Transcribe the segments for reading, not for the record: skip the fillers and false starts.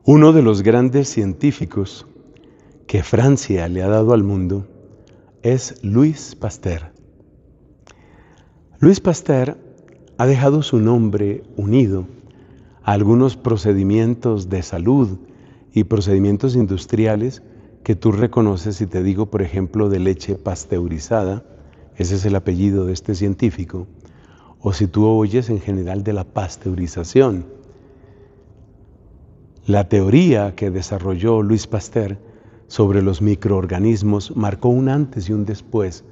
Uno de los grandes científicos que Francia le ha dado al mundo es Louis Pasteur. Louis Pasteur ha dejado su nombre unido a algunos procedimientos de salud y procedimientos industriales que tú reconoces si te digo, por ejemplo, de leche pasteurizada, ese es el apellido de este científico, o si tú oyes en general de la pasteurización. La teoría que desarrolló Louis Pasteur sobre los microorganismos marcó un antes y un después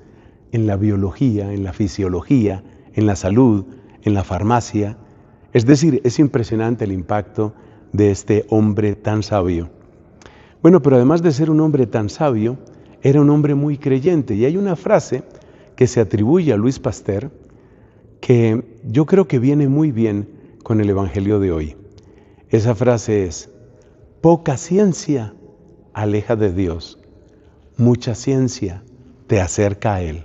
en la biología, en la fisiología, en la salud, en la farmacia. Es decir, es impresionante el impacto de este hombre tan sabio. Bueno, pero además de ser un hombre tan sabio, era un hombre muy creyente. Y hay una frase que se atribuye a Louis Pasteur que yo creo que viene muy bien con el Evangelio de hoy. Esa frase es: poca ciencia aleja de Dios, mucha ciencia te acerca a Él.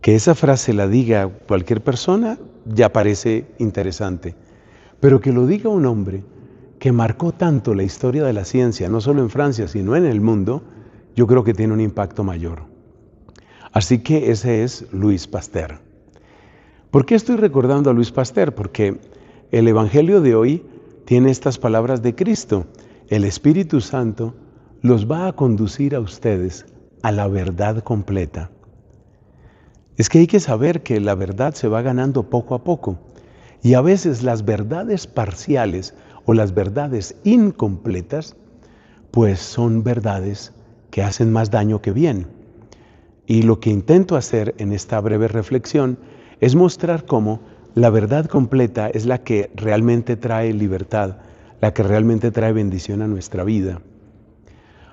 Que esa frase la diga cualquier persona ya parece interesante, pero que lo diga un hombre que marcó tanto la historia de la ciencia, no solo en Francia, sino en el mundo, yo creo que tiene un impacto mayor. Así que ese es Louis Pasteur. ¿Por qué estoy recordando a Louis Pasteur? Porque el Evangelio de hoy tiene estas palabras de Cristo: el Espíritu Santo los va a conducir a ustedes a la verdad completa. Es que hay que saber que la verdad se va ganando poco a poco, y a veces las verdades parciales o las verdades incompletas pues son verdades que hacen más daño que bien. Y lo que intento hacer en esta breve reflexión es mostrar cómo la verdad completa es la que realmente trae libertad, la que realmente trae bendición a nuestra vida.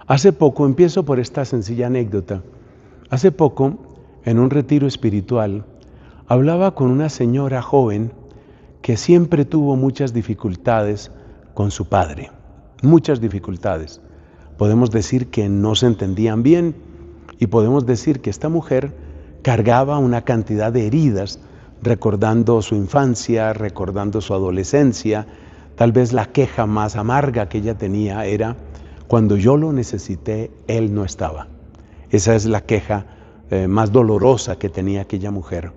Hace poco, empiezo por esta sencilla anécdota. Hace poco, en un retiro espiritual, hablaba con una señora joven que siempre tuvo muchas dificultades con su padre. Muchas dificultades. Podemos decir que no se entendían bien y podemos decir que esta mujer cargaba una cantidad de heridas, recordando su infancia, recordando su adolescencia. Tal vez la queja más amarga que ella tenía era: cuando yo lo necesité, él no estaba. Esa es la queja más dolorosa que tenía aquella mujer.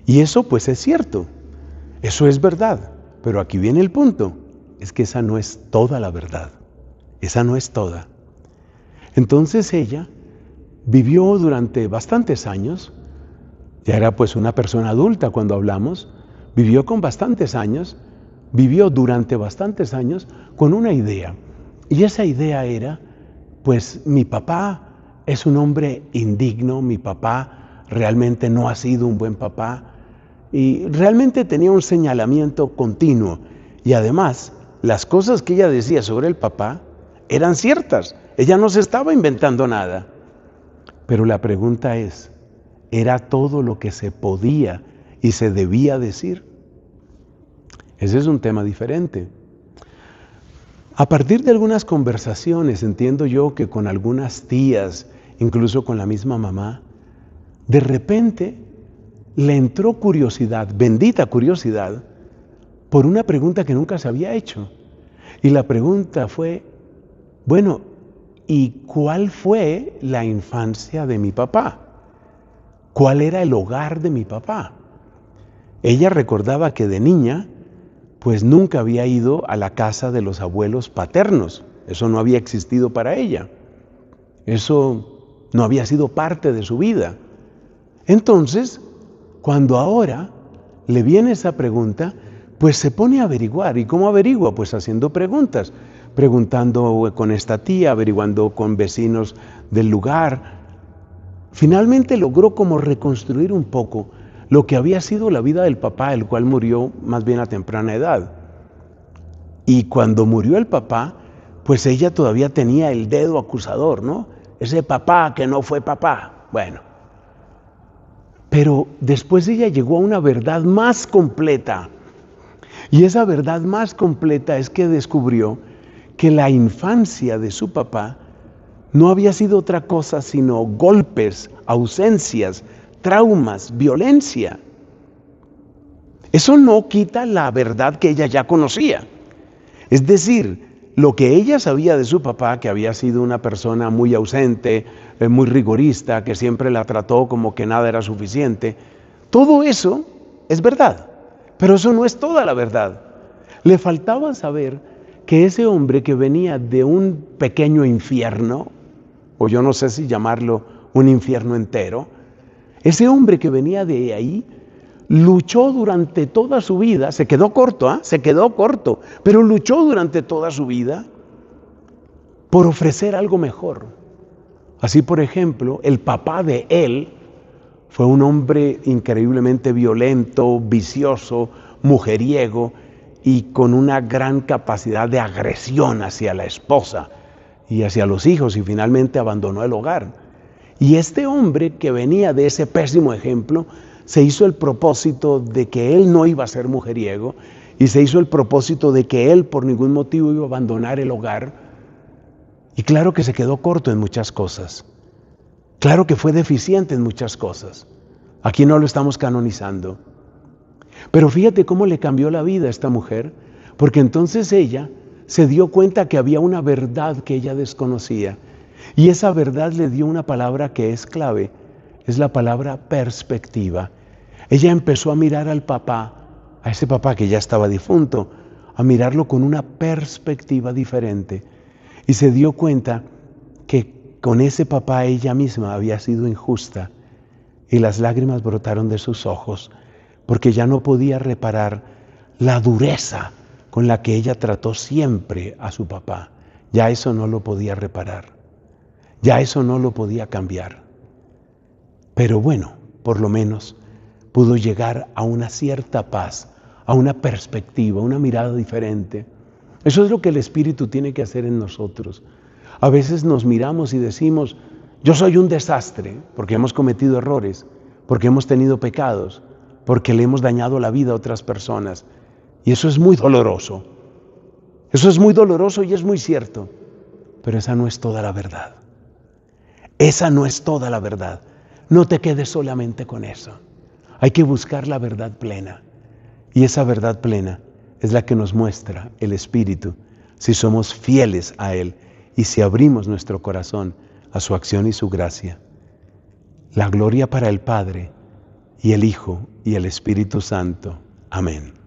Y eso pues es cierto, eso es verdad, pero aquí viene el punto, es que esa no es toda la verdad, esa no es toda. Entonces ella vivió durante bastantes años, ya era pues una persona adulta cuando hablamos, vivió durante bastantes años con una idea. Y esa idea era, pues mi papá es un hombre indigno, mi papá realmente no ha sido un buen papá, y realmente tenía un señalamiento continuo. Y además, las cosas que ella decía sobre el papá eran ciertas, ella no se estaba inventando nada. Pero la pregunta es, ¿era todo lo que se podía y se debía decir? Ese es un tema diferente. A partir de algunas conversaciones, entiendo yo que con algunas tías, incluso con la misma mamá, de repente le entró curiosidad, bendita curiosidad, por una pregunta que nunca se había hecho. Y la pregunta fue: bueno, ¿y cuál fue la infancia de mi papá? ¿Cuál era el hogar de mi papá? Ella recordaba que de niña pues nunca había ido a la casa de los abuelos paternos. Eso no había existido para ella. Eso no había sido parte de su vida. Entonces, cuando ahora le viene esa pregunta, pues se pone a averiguar. ¿Y cómo averigua? Pues haciendo preguntas. Preguntando con esta tía, averiguando con vecinos del lugar. Finalmente logró como reconstruir un poco lo que había sido la vida del papá, el cual murió más bien a temprana edad. Y cuando murió el papá, pues ella todavía tenía el dedo acusador, ¿no? Ese papá que no fue papá. Bueno, pero después ella llegó a una verdad más completa. Y esa verdad más completa es que descubrió que la infancia de su papá no había sido otra cosa sino golpes, ausencias, traumas, violencia. Eso no quita la verdad que ella ya conocía. Es decir, lo que ella sabía de su papá, que había sido una persona muy ausente, muy rigorista, que siempre la trató como que nada era suficiente, todo eso es verdad, pero eso no es toda la verdad. Le faltaba saber que ese hombre que venía de un pequeño infierno, o yo no sé si llamarlo un infierno entero, ese hombre que venía de ahí, luchó durante toda su vida, se quedó corto, pero luchó durante toda su vida por ofrecer algo mejor. Así, por ejemplo, el papá de él fue un hombre increíblemente violento, vicioso, mujeriego y con una gran capacidad de agresión hacia la esposa y hacia los hijos, y finalmente abandonó el hogar. Y este hombre que venía de ese pésimo ejemplo se hizo el propósito de que él no iba a ser mujeriego, y se hizo el propósito de que él por ningún motivo iba a abandonar el hogar. Y claro que se quedó corto en muchas cosas. Claro que fue deficiente en muchas cosas. Aquí no lo estamos canonizando. Pero fíjate cómo le cambió la vida a esta mujer, porque entonces ella se dio cuenta que había una verdad que ella desconocía. Y esa verdad le dio una palabra que es clave, es la palabra perspectiva. Ella empezó a mirar al papá, a ese papá que ya estaba difunto, a mirarlo con una perspectiva diferente. Y se dio cuenta que con ese papá ella misma había sido injusta, y las lágrimas brotaron de sus ojos, porque ya no podía reparar la dureza con la que ella trató siempre a su papá. Ya eso no lo podía reparar. Ya eso no lo podía cambiar. Pero bueno, por lo menos pudo llegar a una cierta paz, a una perspectiva, una mirada diferente. Eso es lo que el Espíritu tiene que hacer en nosotros. A veces nos miramos y decimos, yo soy un desastre, porque hemos cometido errores, porque hemos tenido pecados, porque le hemos dañado la vida a otras personas. Y eso es muy doloroso. Eso es muy doloroso y es muy cierto. Pero esa no es toda la verdad. Esa no es toda la verdad. No te quedes solamente con eso. Hay que buscar la verdad plena. Y esa verdad plena es la que nos muestra el Espíritu, si somos fieles a Él y si abrimos nuestro corazón a su acción y su gracia. La gloria para el Padre y el Hijo y el Espíritu Santo. Amén.